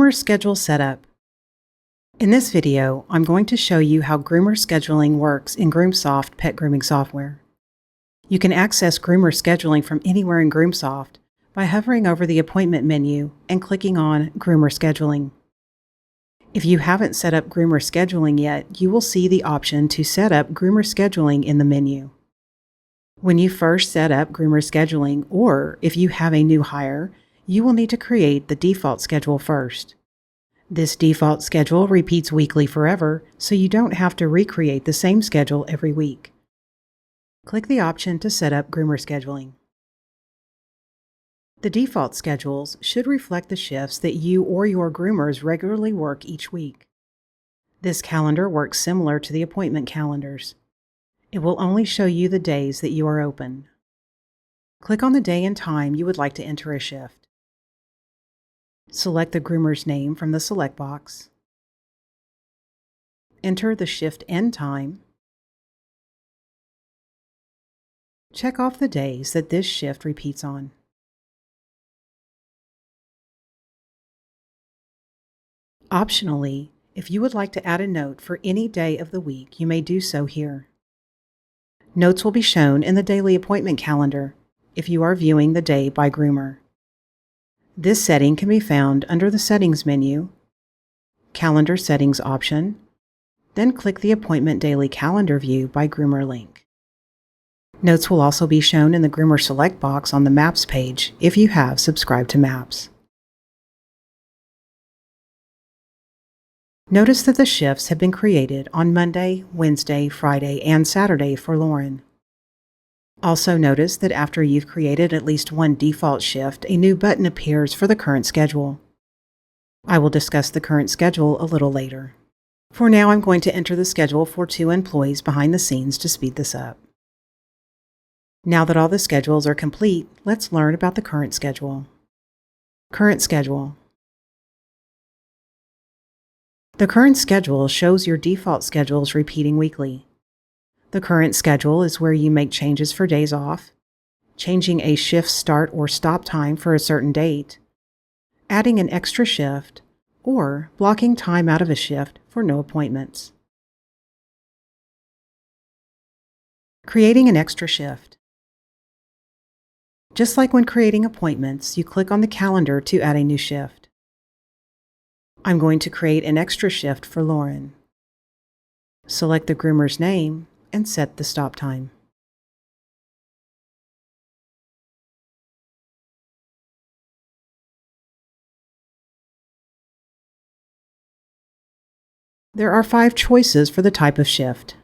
Groomer Schedule Setup. In this video, I'm going to show you how groomer scheduling works in Groomsoft pet grooming software. You can access groomer scheduling from anywhere in Groomsoft by hovering over the appointment menu and clicking on Groomer Scheduling. If you haven't set up groomer scheduling yet, you will see the option to set up groomer scheduling in the menu. When you first set up groomer scheduling, or if you have a new hire, you will need to create the default schedule first. This default schedule repeats weekly forever, so you don't have to recreate the same schedule every week. Click the option to set up groomer scheduling. The default schedules should reflect the shifts that you or your groomers regularly work each week. This calendar works similar to the appointment calendars. It will only show you the days that you are open. Click on the day and time you would like to enter a shift. Select the groomer's name from the select box. Enter the shift end time. Check off the days that this shift repeats on. Optionally, if you would like to add a note for any day of the week, you may do so here. Notes will be shown in the daily appointment calendar if you are viewing the day by groomer. This setting can be found under the Settings menu, Calendar Settings option, then click the Appointment Daily Calendar View by Groomer link. Notes will also be shown in the Groomer Select box on the Maps page if you have subscribed to Maps. Notice that the shifts have been created on Monday, Wednesday, Friday, and Saturday for Lauren. Also notice that after you've created at least one default shift, a new button appears for the current schedule. I will discuss the current schedule a little later. For now, I'm going to enter the schedule for 2 employees behind the scenes to speed this up. Now that all the schedules are complete, let's learn about the current schedule. Current schedule. The current schedule shows your default schedules repeating weekly. The current schedule is where you make changes for days off, changing a shift start or stop time for a certain date, adding an extra shift, or blocking time out of a shift for no appointments. Creating an extra shift. Just like when creating appointments, you click on the calendar to add a new shift. I'm going to create an extra shift for Lauren. Select the groomer's name and set the stop time. There are 5 choices for the type of shift.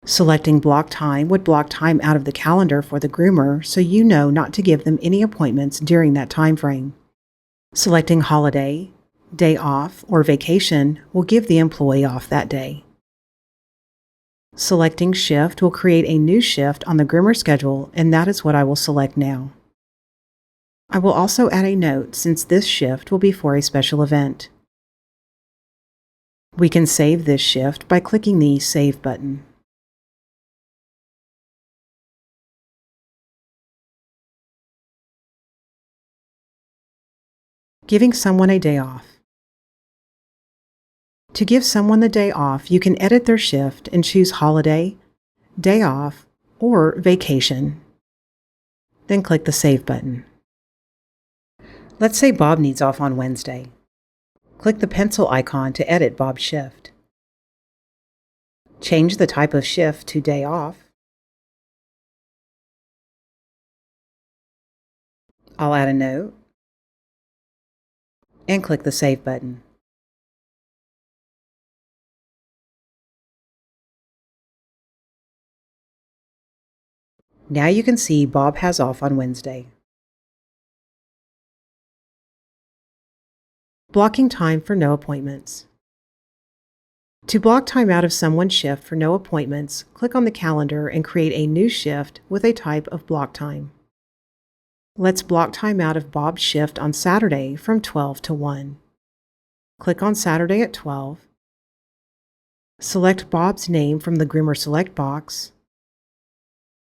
Selecting block time would block time out of the calendar for the groomer, so you know not to give them any appointments during that time frame. Selecting holiday, day off, or vacation will give the employee off that day. Selecting shift will create a new shift on the groomer schedule, and that is what I will select now. I will also add a note since this shift will be for a special event. We can save this shift by clicking the Save button. Giving someone a day off. To give someone the day off, you can edit their shift and choose holiday, day off, or vacation. Then click the Save button. Let's say Bob needs off on Wednesday. Click the pencil icon to edit Bob's shift. Change the type of shift to day off. I'll add a note and click the Save button. Now you can see Bob has off on Wednesday. Blocking time for no appointments. To block time out of someone's shift for no appointments, click on the calendar and create a new shift with a type of block time. Let's block time out of Bob's shift on Saturday from 12 to 1. Click on Saturday at 12. Select Bob's name from the Groomer Select box.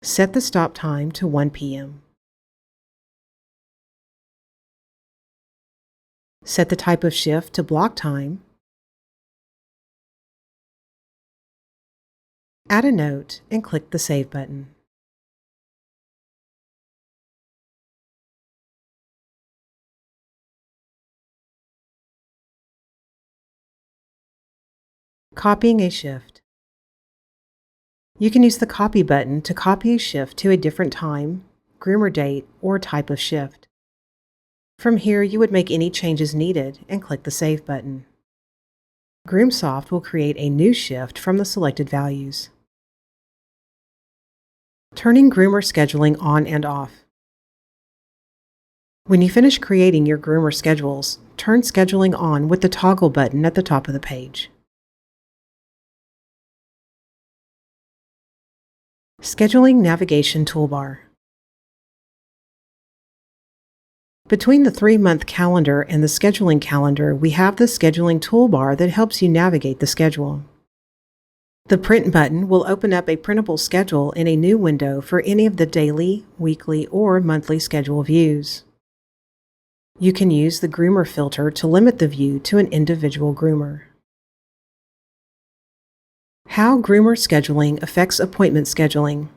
Set the stop time to 1 p.m. Set the type of shift to block time. Add a note and click the Save button. Copying a shift. You can use the Copy button to copy a shift to a different time, groomer date, or type of shift. From here, you would make any changes needed and click the Save button. Groomsoft will create a new shift from the selected values. Turning groomer scheduling on and off. When you finish creating your groomer schedules, turn scheduling on with the toggle button at the top of the page. Scheduling navigation toolbar. Between the 3-month calendar and the scheduling calendar, we have the scheduling toolbar that helps you navigate the schedule. The Print button will open up a printable schedule in a new window for any of the daily, weekly, or monthly schedule views. You can use the Groomer filter to limit the view to an individual groomer. How groomer scheduling affects appointment scheduling.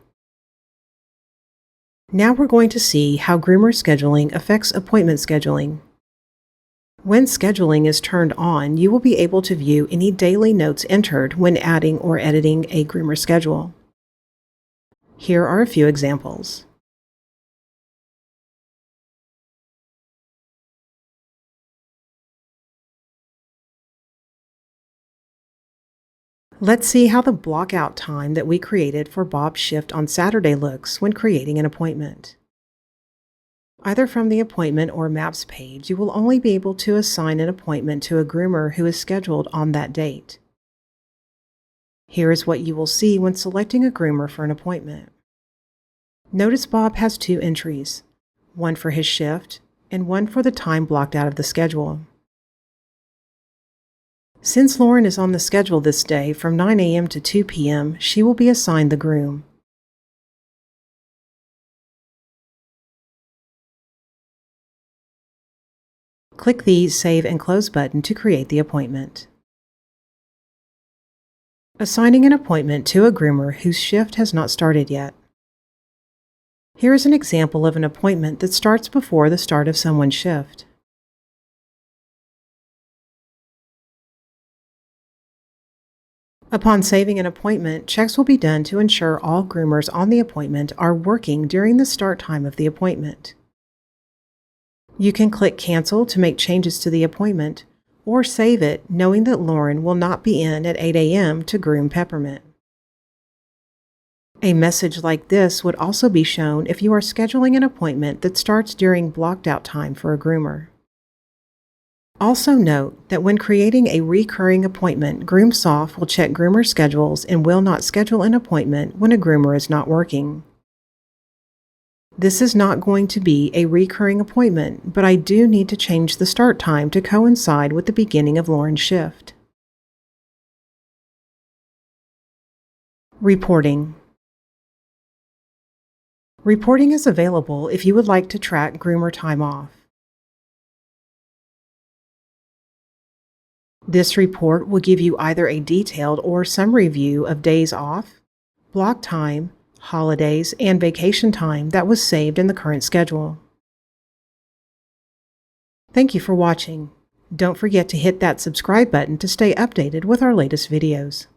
Now we're going to see how groomer scheduling affects appointment scheduling. When scheduling is turned on, you will be able to view any daily notes entered when adding or editing a groomer schedule. Here are a few examples. Let's see how the block-out time that we created for Bob's shift on Saturday looks when creating an appointment. Either from the Appointment or Maps page, you will only be able to assign an appointment to a groomer who is scheduled on that date. Here is what you will see when selecting a groomer for an appointment. Notice Bob has 2 entries, one for his shift and one for the time blocked out of the schedule. Since Lauren is on the schedule this day from 9 a.m. to 2 p.m., she will be assigned the groom. Click the Save and Close button to create the appointment. Assigning an appointment to a groomer whose shift has not started yet. Here is an example of an appointment that starts before the start of someone's shift. Upon saving an appointment, checks will be done to ensure all groomers on the appointment are working during the start time of the appointment. You can click Cancel to make changes to the appointment, or save it knowing that Lauren will not be in at 8 a.m. to groom Peppermint. A message like this would also be shown if you are scheduling an appointment that starts during blocked-out time for a groomer. Also note that when creating a recurring appointment, Groomsoft will check groomer schedules and will not schedule an appointment when a groomer is not working. This is not going to be a recurring appointment, but I do need to change the start time to coincide with the beginning of Lauren's shift. Reporting. Reporting is available if you would like to track groomer time off. This report will give you either a detailed or summary view of days off, block time, holidays, and vacation time that was saved in the current schedule. Thank you for watching. Don't forget to hit that subscribe button to stay updated with our latest videos.